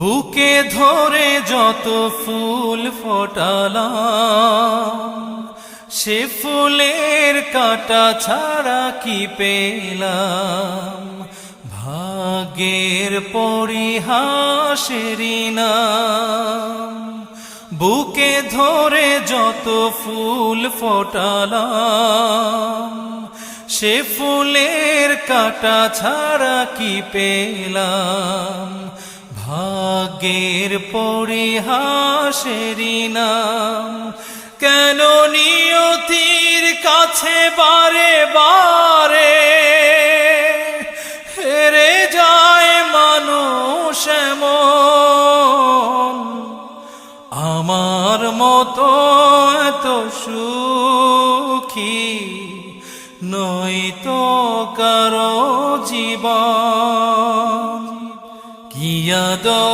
বুকে ধরে যত ফুল ফোটালাম, সে ফুলের কাঁটা ছাড়া কি পেলাম। ভাগ্যের পরিহাসেরই নাম। বুকে ধরে যত ফুল ফোটালাম, সে ফুলের কাঁটা ছাড়া কি পেলাম। ভাগ্যের পরিহাসেরই নাম। কেন নিয়তির কাছে বারে বারে হেরে যায় মানুষ এমন। আমার মতো এত সুখী নয়তো কারো জীবন। কি আদর